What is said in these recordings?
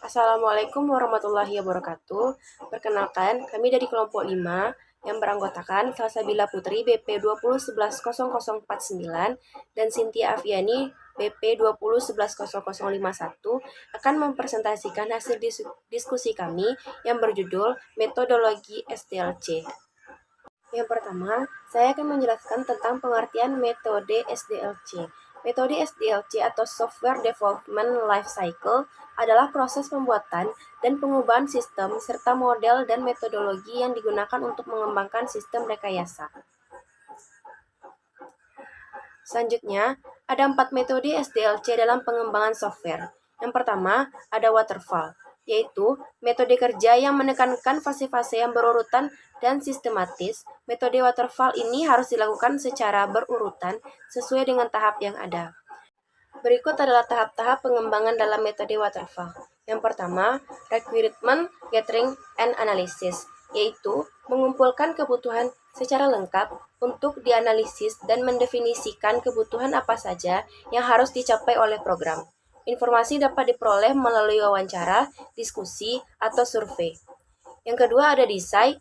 Assalamualaikum warahmatullahi wabarakatuh. Perkenalkan, kami dari kelompok 5 yang beranggotakan Salsabila Putri BP 20110049 dan Cynthia Aviani BP 20110051 akan mempresentasikan hasil diskusi kami yang berjudul Metodologi SDLC. Yang pertama, saya akan menjelaskan tentang pengertian metode SDLC. Metode SDLC atau Software Development Life Cycle adalah proses pembuatan dan pengubahan sistem serta model dan metodologi yang digunakan untuk mengembangkan sistem rekayasa. Selanjutnya, ada 4 metode SDLC dalam pengembangan software. Yang pertama, ada waterfall, yaitu metode kerja yang menekankan fase-fase yang berurutan dan sistematis. Metode waterfall ini harus dilakukan secara berurutan sesuai dengan tahap yang ada. Berikut adalah tahap-tahap pengembangan dalam metode waterfall. Yang pertama, requirement gathering and analysis, yaitu mengumpulkan kebutuhan secara lengkap untuk dianalisis dan mendefinisikan kebutuhan apa saja yang harus dicapai oleh program. Informasi dapat diperoleh melalui wawancara, diskusi, atau survei. Yang kedua ada design,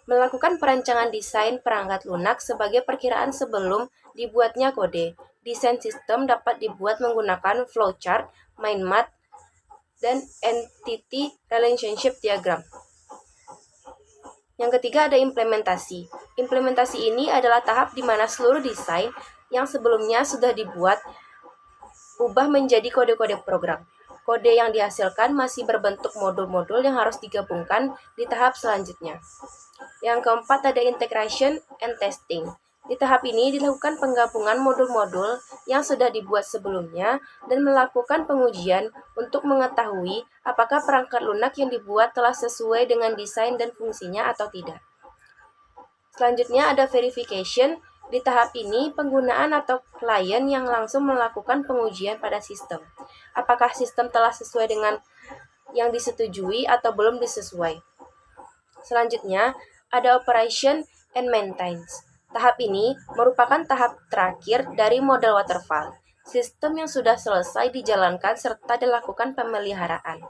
melakukan perancangan desain perangkat lunak sebagai perkiraan sebelum dibuatnya kode. Desain sistem dapat dibuat menggunakan flowchart, mind map, dan entity relationship diagram. Yang ketiga ada implementasi. Implementasi ini adalah tahap di mana seluruh desain yang sebelumnya sudah dibuat ubah menjadi kode-kode program. Kode yang dihasilkan masih berbentuk modul-modul yang harus digabungkan di tahap selanjutnya. Yang keempat ada integration and testing. Di tahap ini dilakukan penggabungan modul-modul yang sudah dibuat sebelumnya dan melakukan pengujian untuk mengetahui apakah perangkat lunak yang dibuat telah sesuai dengan desain dan fungsinya atau tidak. Selanjutnya ada verification. Di tahap ini, penggunaan atau klien yang langsung melakukan pengujian pada sistem. Apakah sistem telah sesuai dengan yang disetujui atau belum disesuai. Selanjutnya, ada operation and maintenance. Tahap ini merupakan tahap terakhir dari model waterfall. Sistem yang sudah selesai dijalankan serta dilakukan pemeliharaan.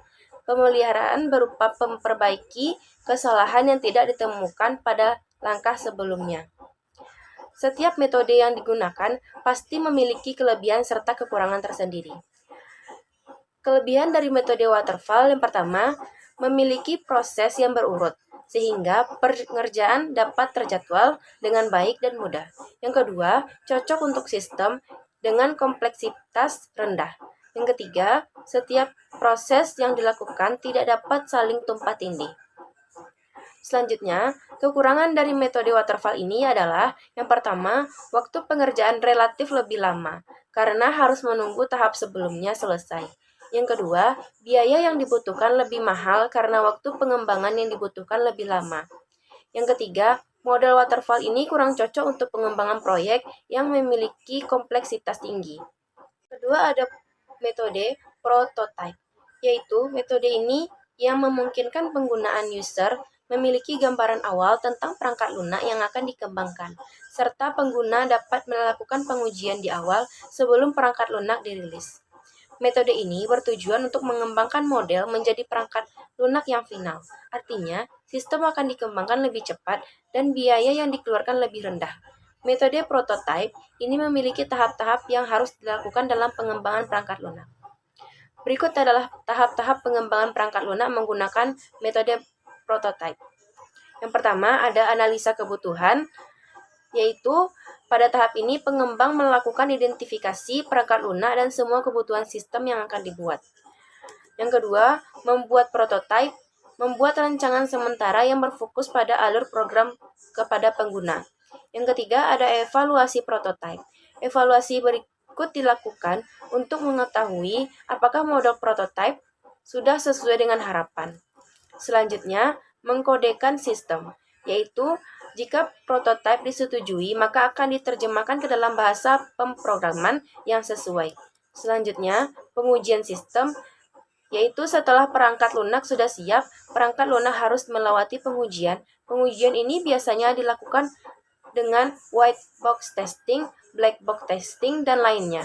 Pemeliharaan berupa memperbaiki kesalahan yang tidak ditemukan pada langkah sebelumnya. Setiap metode yang digunakan pasti memiliki kelebihan serta kekurangan tersendiri. Kelebihan dari metode waterfall yang pertama, memiliki proses yang berurut, sehingga pengerjaan dapat terjadwal dengan baik dan mudah. Yang kedua, cocok untuk sistem dengan kompleksitas rendah. Yang ketiga, setiap proses yang dilakukan tidak dapat saling tumpang tindih. Selanjutnya, kekurangan dari metode waterfall ini adalah yang pertama, waktu pengerjaan relatif lebih lama karena harus menunggu tahap sebelumnya selesai. Yang kedua, biaya yang dibutuhkan lebih mahal karena waktu pengembangan yang dibutuhkan lebih lama. Yang ketiga, model waterfall ini kurang cocok untuk pengembangan proyek yang memiliki kompleksitas tinggi. Kedua, ada metode prototype, yaitu metode ini yang memungkinkan penggunaan user memiliki gambaran awal tentang perangkat lunak yang akan dikembangkan, serta pengguna dapat melakukan pengujian di awal sebelum perangkat lunak dirilis. Metode ini bertujuan untuk mengembangkan model menjadi perangkat lunak yang final. Artinya, sistem akan dikembangkan lebih cepat dan biaya yang dikeluarkan lebih rendah. Metode prototype ini memiliki tahap-tahap yang harus dilakukan dalam pengembangan perangkat lunak. Berikut adalah tahap-tahap pengembangan perangkat lunak menggunakan metode prototype. Yang pertama ada analisa kebutuhan, yaitu pada tahap ini pengembang melakukan identifikasi perangkat lunak dan semua kebutuhan sistem yang akan dibuat. Yang kedua, membuat prototype, membuat rancangan sementara yang berfokus pada alur program kepada pengguna. Yang ketiga, ada evaluasi prototype. Evaluasi berikut dilakukan untuk mengetahui apakah model prototype sudah sesuai dengan harapan. Selanjutnya, mengkodekan sistem, yaitu jika prototipe disetujui, maka akan diterjemahkan ke dalam bahasa pemrograman yang sesuai. Selanjutnya, pengujian sistem, yaitu setelah perangkat lunak sudah siap, perangkat lunak harus melewati pengujian. Pengujian ini biasanya dilakukan dengan white box testing, black box testing, dan lainnya.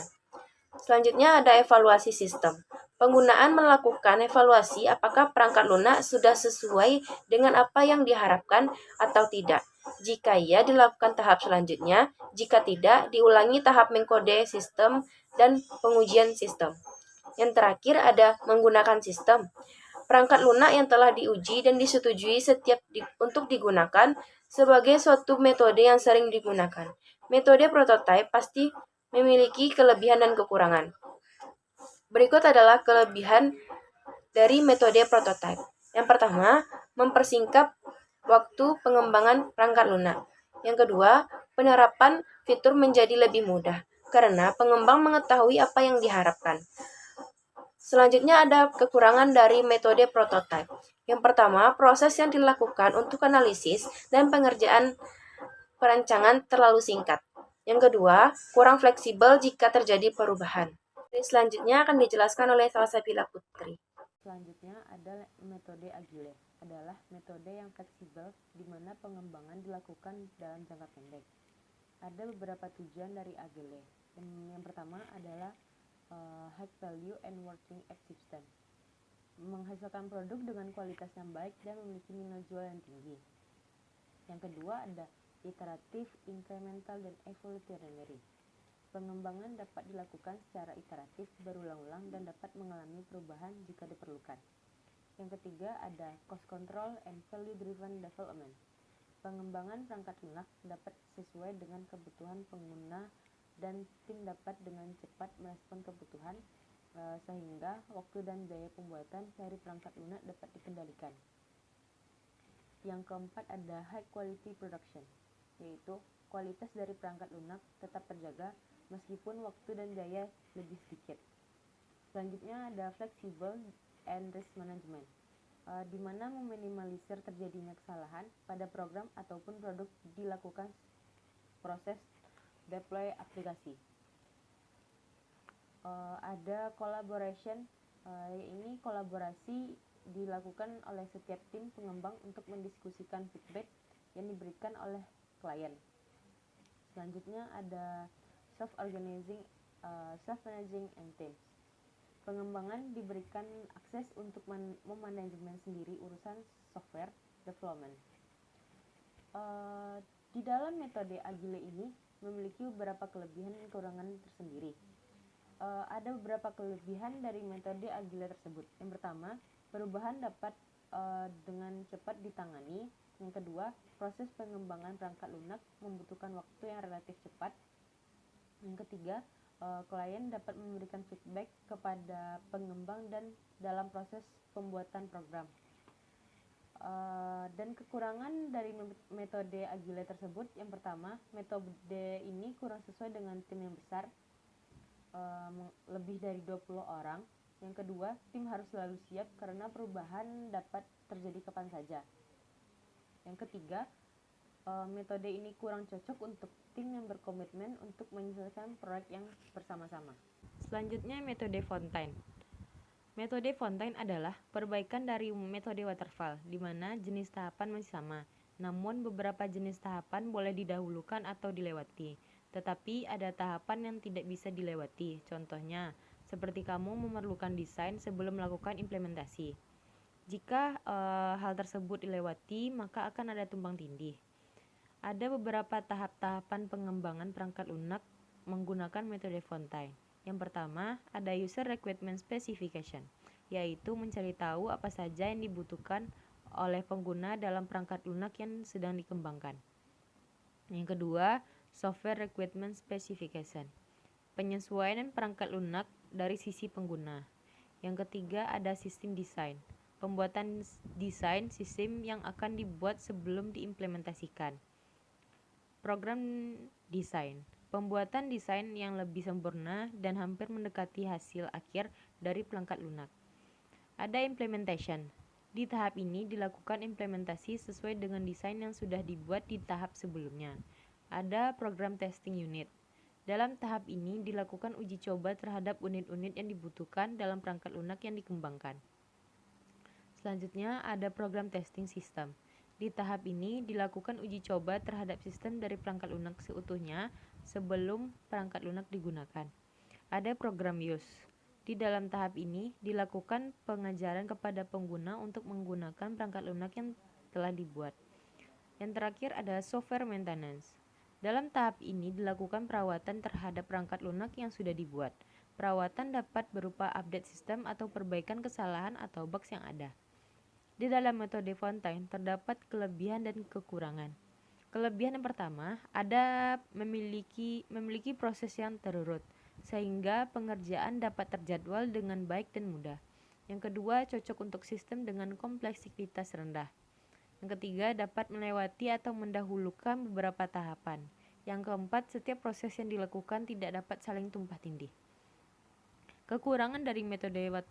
Selanjutnya ada evaluasi sistem. Penggunaan melakukan evaluasi apakah perangkat lunak sudah sesuai dengan apa yang diharapkan atau tidak. Jika iya, dilakukan tahap selanjutnya. Jika tidak, diulangi tahap mengkode sistem dan pengujian sistem. Yang terakhir ada menggunakan sistem. Perangkat lunak yang telah diuji dan disetujui untuk digunakan sebagai suatu metode yang sering digunakan. Metode prototipe pasti memiliki kelebihan dan kekurangan. Berikut adalah kelebihan dari metode prototipe. Yang pertama, mempersingkat waktu pengembangan perangkat lunak. Yang kedua, penerapan fitur menjadi lebih mudah karena pengembang mengetahui apa yang diharapkan. Selanjutnya ada kekurangan dari metode prototipe. Yang pertama, proses yang dilakukan untuk analisis dan pengerjaan perancangan terlalu singkat. Yang kedua, kurang fleksibel jika terjadi perubahan. Selanjutnya akan dijelaskan oleh Salsabila Putri. Selanjutnya ada metode Agile, adalah metode yang fleksibel di mana pengembangan dilakukan dalam jangka pendek. Ada beberapa tujuan dari Agile. Yang pertama adalah high value and working system, menghasilkan produk dengan kualitas yang baik dan memiliki nilai jual yang tinggi. Yang kedua ada iteratif, incremental, dan evolutionary. Pengembangan dapat dilakukan secara iteratif, berulang-ulang, dan dapat mengalami perubahan jika diperlukan. Yang ketiga ada cost control and value-driven development. Pengembangan perangkat lunak dapat sesuai dengan kebutuhan pengguna dan tim dapat dengan cepat merespon kebutuhan sehingga waktu dan biaya pembuatan seri perangkat lunak dapat dikendalikan. Yang keempat ada high quality production, yaitu kualitas dari perangkat lunak tetap terjaga meskipun waktu dan biaya lebih sedikit. Selanjutnya ada flexible and risk management, di mana meminimalisir terjadinya kesalahan pada program ataupun produk dilakukan proses deploy aplikasi. Ada collaboration, ini kolaborasi dilakukan oleh setiap tim pengembang untuk mendiskusikan feedback yang diberikan oleh klien. Selanjutnya ada self-managing and teams. Pengembangan diberikan akses untuk memanajemen sendiri urusan software development. Di dalam metode Agile ini memiliki beberapa kelebihan dan kekurangan tersendiri. Ada beberapa kelebihan dari metode Agile tersebut. Yang pertama, perubahan dapat dengan cepat ditangani. Yang kedua, proses pengembangan perangkat lunak membutuhkan waktu yang relatif cepat. Yang ketiga, klien dapat memberikan feedback kepada pengembang dan dalam proses pembuatan program. Dan kekurangan dari metode Agile tersebut, yang pertama, metode ini kurang sesuai dengan tim yang besar, lebih dari 20 orang. Yang kedua, tim harus selalu siap karena perubahan dapat terjadi kapan saja. Yang ketiga, metode ini kurang cocok untuk tim yang berkomitmen untuk menyelesaikan proyek yang bersama-sama. Selanjutnya metode Fontaine. Metode Fontaine adalah perbaikan dari metode waterfall, di mana jenis tahapan masih sama, namun beberapa jenis tahapan boleh didahulukan atau dilewati, tetapi ada tahapan yang tidak bisa dilewati. Contohnya, seperti kamu memerlukan desain sebelum melakukan implementasi. Jika hal tersebut dilewati, maka akan ada tumpang tindih. Ada beberapa tahap-tahapan pengembangan perangkat lunak menggunakan metode Fontaine. Yang pertama, ada user requirement specification, yaitu mencari tahu apa saja yang dibutuhkan oleh pengguna dalam perangkat lunak yang sedang dikembangkan. Yang kedua, software requirement specification, penyesuaian perangkat lunak dari sisi pengguna. Yang ketiga, ada sistem design, pembuatan desain sistem yang akan dibuat sebelum diimplementasikan. Program desain, pembuatan desain yang lebih sempurna dan hampir mendekati hasil akhir dari perangkat lunak. Ada implementation. Di tahap ini dilakukan implementasi sesuai dengan desain yang sudah dibuat di tahap sebelumnya. Ada program testing unit. Dalam tahap ini dilakukan uji coba terhadap unit-unit yang dibutuhkan dalam perangkat lunak yang dikembangkan. Selanjutnya ada program testing system. Di tahap ini dilakukan uji coba terhadap sistem dari perangkat lunak seutuhnya sebelum perangkat lunak digunakan. Ada program use. Di dalam tahap ini dilakukan pengajaran kepada pengguna untuk menggunakan perangkat lunak yang telah dibuat. Yang terakhir ada software maintenance. Dalam tahap ini dilakukan perawatan terhadap perangkat lunak yang sudah dibuat. Perawatan dapat berupa update sistem atau perbaikan kesalahan atau bugs yang ada. Di dalam metode Fontaine terdapat kelebihan dan kekurangan. Kelebihan yang pertama ada memiliki proses yang terurut, sehingga pengerjaan dapat terjadwal dengan baik dan mudah. Yang kedua, cocok untuk sistem dengan kompleksitas rendah. Yang ketiga, dapat melewati atau mendahulukan beberapa tahapan. Yang keempat, setiap proses yang dilakukan tidak dapat saling tumpah tindih. Kekurangan dari metode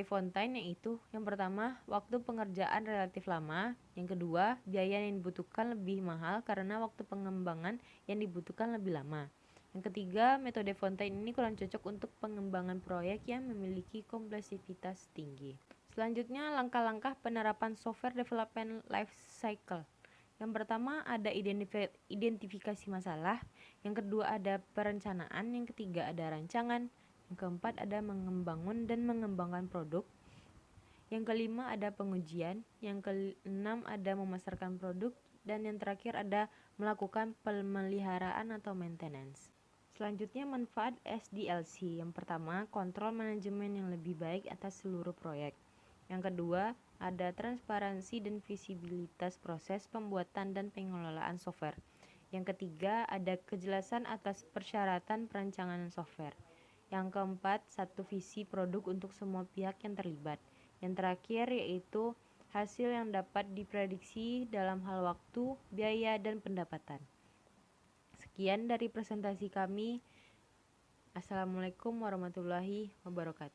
Fontaine yaitu yang pertama, waktu pengerjaan relatif lama. Yang kedua, biaya yang dibutuhkan lebih mahal karena waktu pengembangan yang dibutuhkan lebih lama. Yang ketiga, metode Fontaine ini kurang cocok untuk pengembangan proyek yang memiliki kompleksitas tinggi. Selanjutnya, langkah-langkah penerapan software development life cycle. Yang pertama ada identifikasi masalah, yang kedua ada perencanaan, yang ketiga ada rancangan, yang keempat ada membangun dan mengembangkan produk, yang kelima ada pengujian, yang keenam ada memasarkan produk, dan yang terakhir ada melakukan pemeliharaan atau maintenance. Selanjutnya manfaat SDLC. Yang pertama, kontrol manajemen yang lebih baik atas seluruh proyek. Yang kedua, ada transparansi dan visibilitas proses pembuatan dan pengelolaan software. Yang ketiga, ada kejelasan atas persyaratan perancangan software. Yang keempat, satu visi produk untuk semua pihak yang terlibat. Yang terakhir yaitu hasil yang dapat diprediksi dalam hal waktu, biaya, dan pendapatan. Sekian dari presentasi kami. Assalamualaikum warahmatullahi wabarakatuh.